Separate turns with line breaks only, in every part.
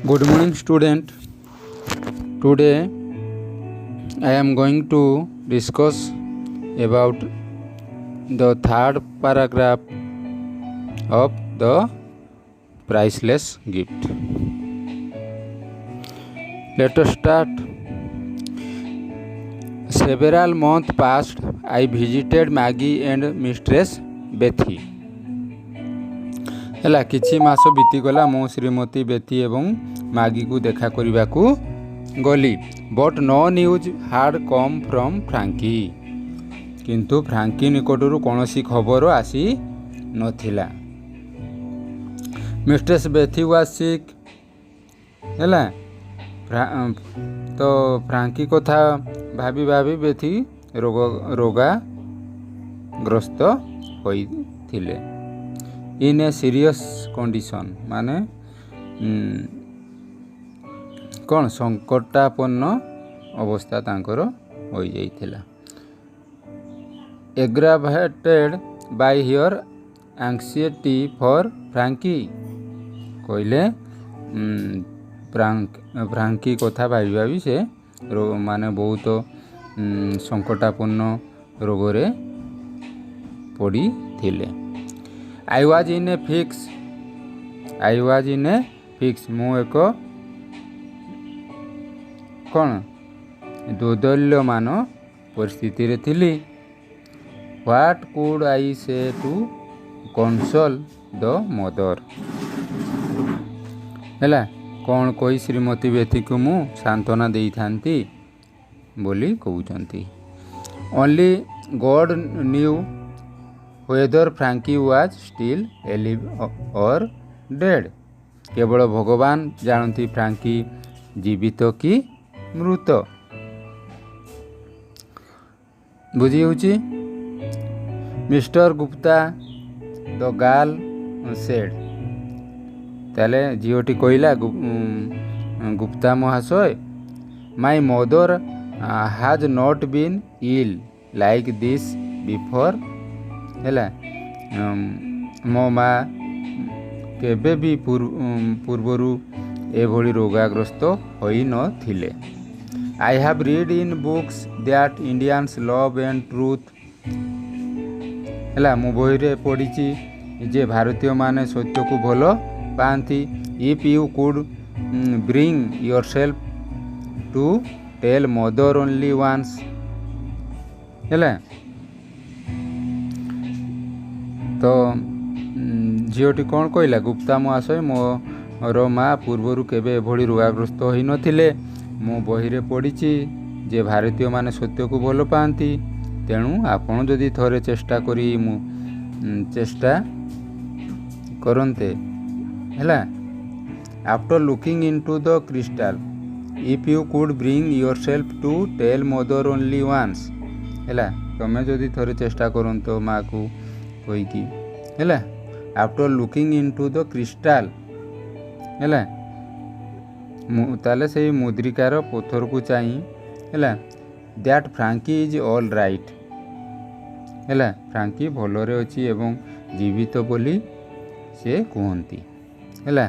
Good morning, student. Today I am going to discuss about the third paragraph of the priceless gift. Let us start. Several months passed. I visited Maggie and Mistress Bethy. ହେଲା କିଛି ମାସ ବିତିଗଲା ମୁଁ ଶ୍ରୀମତୀ ବେଥି ଏବଂ ମାଗିକୁ ଦେଖା କରିବାକୁ ଗଲି but no news had come from Frankie କିନ୍ତୁ ଫ୍ରାଙ୍କି ନିକଟରୁ କୌଣସି ଖବର ଆସି ନଥିଲା। ମିଷ୍ଟ୍ରେସ୍ ବେଥି ୱାଜ୍ ସିକ୍ ହେଲା ତ ଫ୍ରାଙ୍କି କଥା ଭାବି ଭାବି ବେଥି ରୋଗାଗ୍ରସ୍ତ ହୋଇଥିଲେ। इन ए सीरियस कंडीशन माने कौन संकटापन्न अवस्था तांकर हो जाइथिला। Aggravated by her anxiety for Frankie कहले फ्रांकी कथा भाई भावी से माने बहुत संकटापन्न रोगरे पड़ी थिले। I was in a fix ମୁଁ ଏକ କ'ଣ ଦୋଦଲ୍ୟମାନ ପରିସ୍ଥିତିରେ ଥିଲି। What could I say to console the mother ହେଲା କ'ଣ କହି ଶ୍ରୀମତୀ ବେଥୀକୁ ମୁଁ ସାନ୍ତ୍ୱନା ଦେଇଥାନ୍ତି ବୋଲି କହୁଛନ୍ତି। Only God knew whether Frankie was still alive or dead केवल भगवान जानती फ्रांकी जीवित कि मृत बुझी होची। Mister Gupta the girl said ताले झीओटी कहला गुप्ता महाशय my mother has not been ill like this before ହେଲା ମୋ ମା କେବେ ବି ପୂର୍ବରୁ ଏଭଳି ରୋଗାଗ୍ରସ୍ତ ହୋଇନଥିଲେ। I have read in books that Indians love and truth ହେଲା ମୁଁ ବହିରେ ପଢ଼ିଛି ଯେ ଭାରତୀୟମାନେ ସତ୍ୟକୁ ଭଲ ପାଆନ୍ତି। If you could bring yourself to tell mother only once ହେଲା तो झीओटी कौन कहला गुप्ता महाशय मोर माँ पूर्वर केबे एभली रोगाग्रस्त होई नथिले मो बहिरे पढ़ी जे भारतीय माने सत्य को भल पाती तेणु आपण जदि थोड़े चेष्टा करी चेष्टा करते हैला। After looking into the crystal if you could bring yourself to tell mother only once हैला तमें जदि थोड़े चेष्टा करंतो माँ को कहीकि हैला। After looking into the crystal हैला ताले से मुद्रिकार पत्थर को चाहिए हैला that Frankie is all right हैला फ्रांकी भलरे अछि एवं जीवित बोली से कहती हैला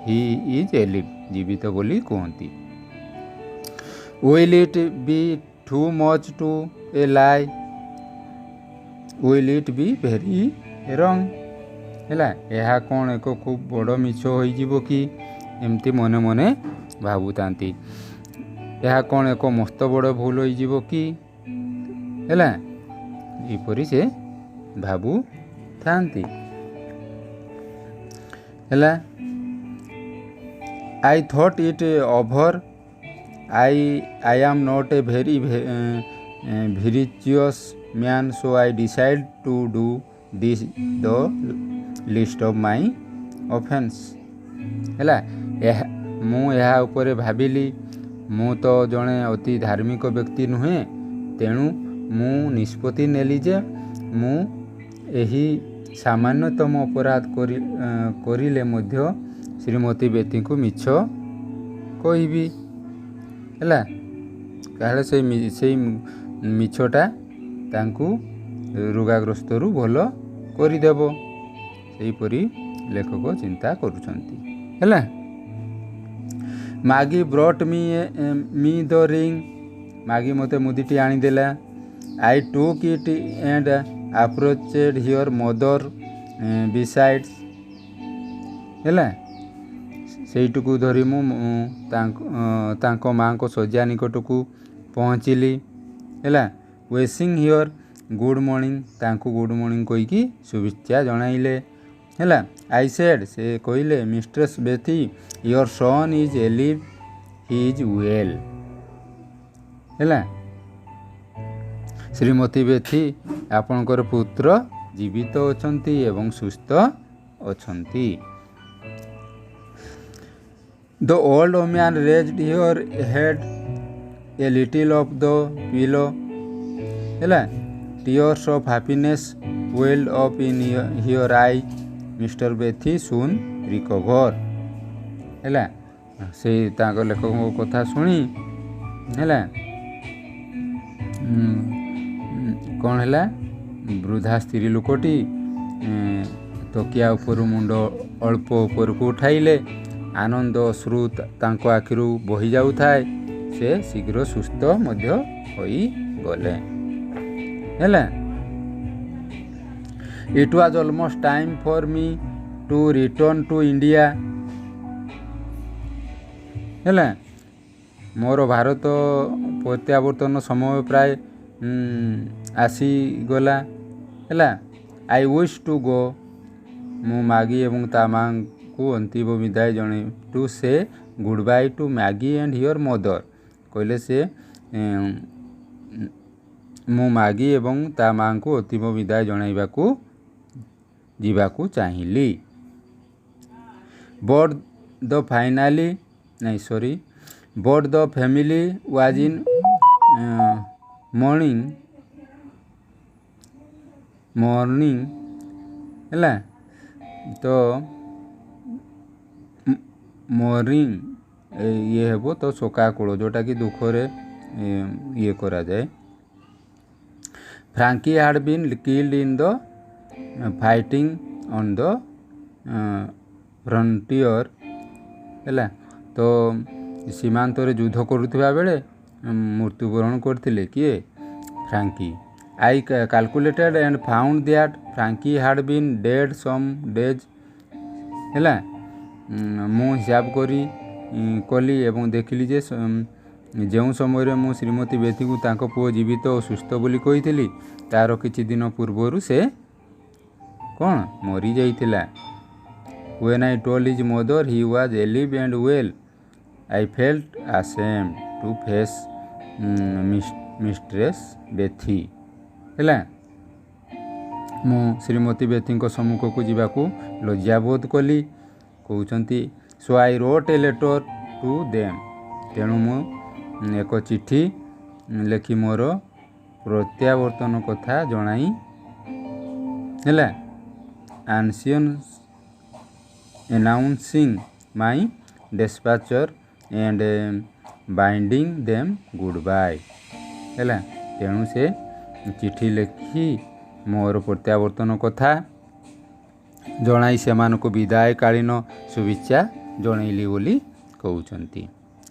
ही इज एलिव जीवित बोली कहती। Will it be too much to a lie will it be very wrong हैला यह कौन एक खूब बड़ मिछ हो कि एमती मने मने भावुतांती यह कौन एक मस्त बड़ भूल हो कि हैला इपरी से भावु थांती हैला। I thought it over I am not a very virtuous man so I decide to do this the list of my offense हैला मु यह उपरे भाविली मु तो जड़े अति धार्मिक व्यक्ति नुहे तेणु मु निष्पत्ति नेली जे मु एही सामान्यतम अपराध करिले मध्य श्रीमती बेथी को मिछ कहबी हैला काहे से मिछटा तांकु रोगाग्रस्तरू भल କରିଦେବ ସେହିପରି लेखक चिंता करुछंती हैला। ମାଗି ବ୍ରଟ୍ ମି ଦ ରିଙ୍ଗ, ମାଗି ମୋତେ ମୁଦିଟି ଆଣିଦେଲା। ଆଇ ଟୁକ୍ ଇଟ୍ ଆଣ୍ଡ ଆପ୍ରୋଚେଡ୍ ହିଅର୍ ମଦର ବିସାଇଡ୍ସ, ହେଲା ସେଇଟିକୁ ଧରି ମୁଁ ତାଙ୍କ ମାଆଙ୍କ ଶଯ୍ୟା ନିକଟକୁ ପହଞ୍ଚିଲି, ହେଲା। ୱିସିଂ ହିଅର୍ ଗୁଡ଼୍ ମର୍ଣ୍ଣିଂ, ତାଙ୍କୁ ଗୁଡ଼୍ ମର୍ଣ୍ଣିଂ କହିକି ଶୁଭେଚ୍ଛା ଜଣାଇଲେ, ହେଲା। ଆଇ ସେଡ୍, ସେ କହିଲେ, mistress Bethy your son is alive, he is well, ହେଲା। ଶ୍ରୀମତୀ ବେଥି, ଆପଣଙ୍କର ପୁତ୍ର ଜୀବିତ ଅଛନ୍ତି ଏବଂ ସୁସ୍ଥ ଅଛନ୍ତି। The old woman raised her head a little off the pillow, ହେଲା। Tears of happiness welled up in her eyes. Mr. Bethi soon recovered, ହେଲା। ସେ ତାଙ୍କ ଲେଖକଙ୍କ କଥା ଶୁଣି, ହେଲା, କ'ଣ ହେଲା, ବୃଦ୍ଧା ସ୍ତ୍ରୀ ଲୋକଟି ତକିଆ ଉପରୁ ମୁଣ୍ଡ ଅଳ୍ପ ଉପରକୁ ଉଠାଇଲେ। ଆନନ୍ଦ ଅଶ୍ରୁ ତାଙ୍କ ଆଖିରୁ ବହି ଯାଉଥାଏ। ସେ ଶୀଘ୍ର ସୁସ୍ଥ ମଧ୍ୟ ହୋଇଗଲେ, ହେଲା। It was almost time for ମି ଟୁ ରିଟର୍ନ ଟୁ ଇଣ୍ଡିଆ, ହେଲା। ମୋର ଭାରତ ପ୍ରତ୍ୟାବର୍ତ୍ତନ ସମୟ ପ୍ରାୟ ଆସିଗଲା, ହେଲା। ଆଇ ୱିଶ୍ ଟୁ ଗୋ, ମୁଁ ମାଗି ଏବଂ ତା ମାଆଙ୍କୁ ଅନ୍ତିମ ବିଦାୟ ଜଣାଇ, to say goodbye to Maggie and her mother, କହିଲେ ସେ ମୁଁ ମାଗି ଏବଂ ତା ମାଆଙ୍କୁ ଅନ୍ତିମ ବିଦାୟ ଜଣାଇବାକୁ ଯିବାକୁ ଚାହିଁଲି। But the family was in morning, ହେଲା। ତ ମର୍ଣ୍ଣିଂ ଇଏ ହେବ ତ ଶୋକାକୁଳ, ଯେଉଁଟାକି ଦୁଃଖରେ ଇଏ କରାଯାଏ। Frankie had been killed in the fighting on the frontier, ହେଲା। ତ ସୀମାନ୍ତରେ ଯୁଦ୍ଧ କରୁଥିବା ବେଳେ ମୃତ୍ୟୁବରଣ କରିଥିଲେ କିଏ, Frankie. I calculated and found that Frankie had been dead some days, ହେଲା। ମୁଁ ହିସାବ କଲି ଏବଂ ଦେଖିଲି ଯେ ଯେଉଁ ସମୟରେ ମୁଁ ଶ୍ରୀମତୀ ବେଥିକୁ ତାଙ୍କ ପୁଅ ଜୀବିତ ଓ ସୁସ୍ଥ ବୋଲି କହିଥିଲି, ତା'ର କିଛି ଦିନ ପୂର୍ବରୁ ସେ କ'ଣ ମରିଯାଇଥିଲା। When I told his mother he was alive and well, I felt ashamed to face Mistress Bethy, ହେଲା। ମୁଁ ଶ୍ରୀମତୀ ବେଥିଙ୍କ ସମ୍ମୁଖକୁ ଯିବାକୁ ଲଜ୍ଜାବୋଧ କଲି, କହୁଛନ୍ତି। So I wrote a letter to them, ତେଣୁ ମୁଁ ଏକ ଚିଠି ଲେଖି ମୋର ପ୍ରତ୍ୟାବର୍ତ୍ତନ କଥା ଜଣାଇ, ହେଲା। announcing my dispatcher and binding them goodbye, ହେଲା। ତେଣୁ ସେ ଚିଠି ଲେଖି ମୋର ପ୍ରତ୍ୟାବର୍ତ୍ତନ କଥା ଜଣାଇ ସେମାନଙ୍କୁ ବିଦାୟକାଳୀନ ଶୁଭେଚ୍ଛା ଜଣାଇଲି ବୋଲି କହୁଛନ୍ତି,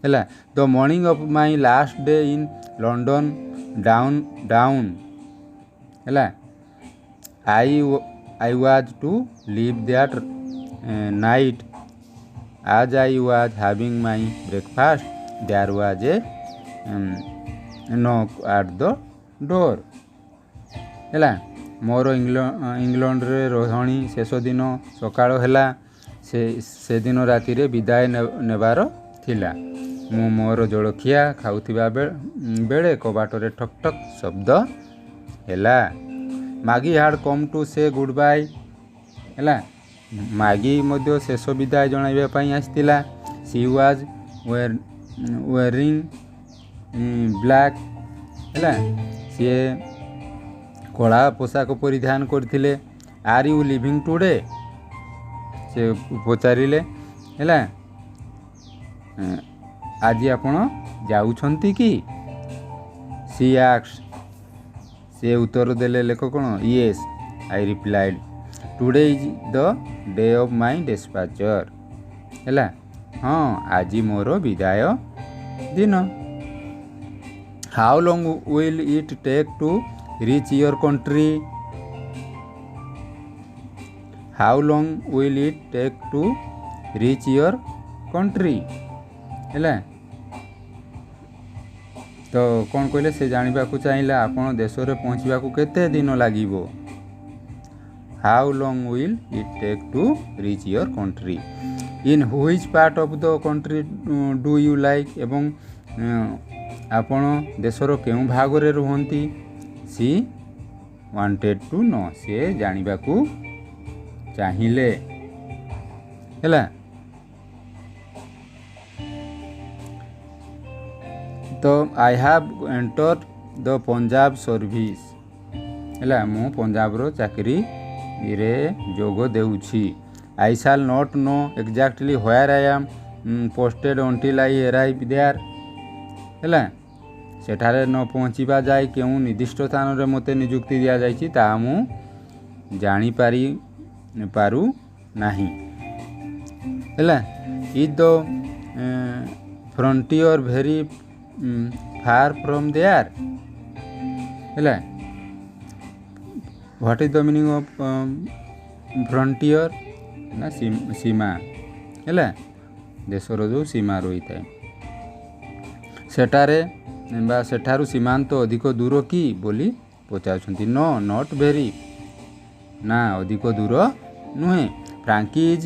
ହେଲା। The morning of my last day in London down, ହେଲା। I was to leave that night. As I was having my breakfast, there was a knock at the door, ହେଲା। ମୋର ଇଂଲଣ୍ଡରେ ରହଣି ଶେଷ ଦିନ ସକାଳ ହେଲା। ସେଦିନ ରାତିରେ ବିଦାୟ ନେବାର ଥିଲା। ମୁଁ ମୋର ଜଳଖିଆ ଖାଉଥିବା ବେଳେ କବାଟରେ ଠକ୍ ଠକ୍ ଶବ୍ଦ ହେଲା। ମାଗି ହାଡ୍ କମ୍ ଟୁ ସେ ଗୁଡ୍ ବାଇ, ହେଲା। ମାଗି ମଧ୍ୟ ଶେଷ ବିଦାୟ ଜଣାଇବା ପାଇଁ ଆସିଥିଲା। ସି ୱାଜ୍ ୱେରିଂ ବ୍ଲାକ୍, ହେଲା। ସିଏ କଳା ପୋଷାକ ପରିଧାନ କରିଥିଲେ। ଆର୍ ୟୁ ଲିଭିଂ ଟୁଡେ, ସେ ପଚାରିଲେ, ହେଲା। ଆଜି ଆପଣ ଯାଉଛନ୍ତି କି, ସି ଆକ୍ସ, ସେ ଉତ୍ତର ଦେଲେ। ଲେଖ କ'ଣ, yes I replied, today is the day of my dispatcher, ହେଲା। ହଁ ଆଜି ମୋର ବିଦାୟ ଦିନ। How long will it take to reach your country? How long will it take to reach your country? ହେଲା, ତ କ'ଣ କହିଲେ, ସେ ଜାଣିବାକୁ ଚାହିଁଲା ଆପଣ ଦେଶରେ ପହଞ୍ଚିବାକୁ କେତେ ଦିନ ଲାଗିବ। How long will it take to reach your country? In which part of the country do you like? ଏବଂ ଆପଣ ଦେଶର କେଉଁ ଭାଗରେ ରୁହନ୍ତି? ସି ୱାଣ୍ଟେଡ୍ ଟୁ ନୋ, ସେ ଜାଣିବାକୁ ଚାହିଁଲେ। ହେଲା, ତ I have entered the Punjab service. ହେଲା, ମୁଁ ପଞ୍ଜାବର ଚାକିରିରେ ଯୋଗ ଦେଉଛି। I shall not know exactly where I am posted until I arrive there. ହେଲା, ସେଠାରେ ନ ପହଞ୍ଚିବା ଯାଏ କେଉଁ ନିର୍ଦ୍ଦିଷ୍ଟ ସ୍ଥାନରେ ମୋତେ ନିଯୁକ୍ତି ଦିଆଯାଇଛି ତାହା ମୁଁ ଜାଣିପାରୁ ନାହିଁ। ହେଲା, is the frontier very far from there? ହେଲା, what is the meaning of frontier? ନା ସୀମା। ହେଲା, ଦେଶର ଯେଉଁ ସୀମା ରହିଥାଏ, ସେଠାରେ ବା ସେଠାରୁ ସୀମାନ୍ତ ଅଧିକ ଦୂର କି ବୋଲି ପଚାରୁଛନ୍ତି। ନୋ ନଟ୍ ଭେରି, ନା ଅଧିକ ଦୂର ନୁହେଁ। Frankie is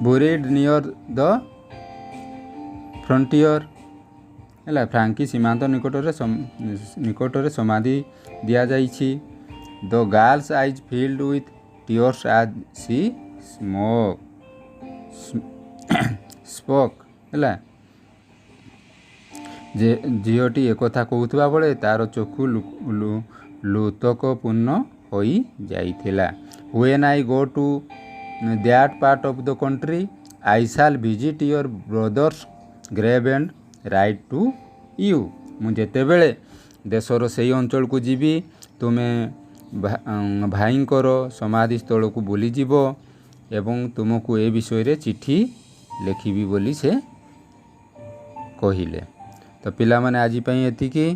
buried near the frontier? ହେଲା, ଫ୍ରାଙ୍କି ସୀମାନ୍ତ ନିକଟରେ ସମାଧି ଦିଆଯାଇଛି। The girl's eyes filled with tears as she spoke. ହେଲା, ଝିଅଟି ଏକଥା କହୁଥିବା ବେଳେ ତାର ଚକ୍ଷୁ ଲୋତକପୂର୍ଣ୍ଣ ହୋଇଯାଇଥିଲା। When I go to that part of the country I shall visit your brother's grave and write to you. ମୁଁ ଯେତେବେଳେ ଦେଶର ସେହି ଅଞ୍ଚଳକୁ ଯିବି ତୁମେ ଭାଇଙ୍କର ସମାଧିସ୍ଥଳକୁ ବୁଲିଯିବ ଏବଂ ତୁମକୁ ଏ ବିଷୟରେ ଚିଠି ଲେଖିବି ବୋଲି ସେ କହିଲେ। ତ ପିଲାମାନେ ଆଜି ପାଇଁ ଏତିକି।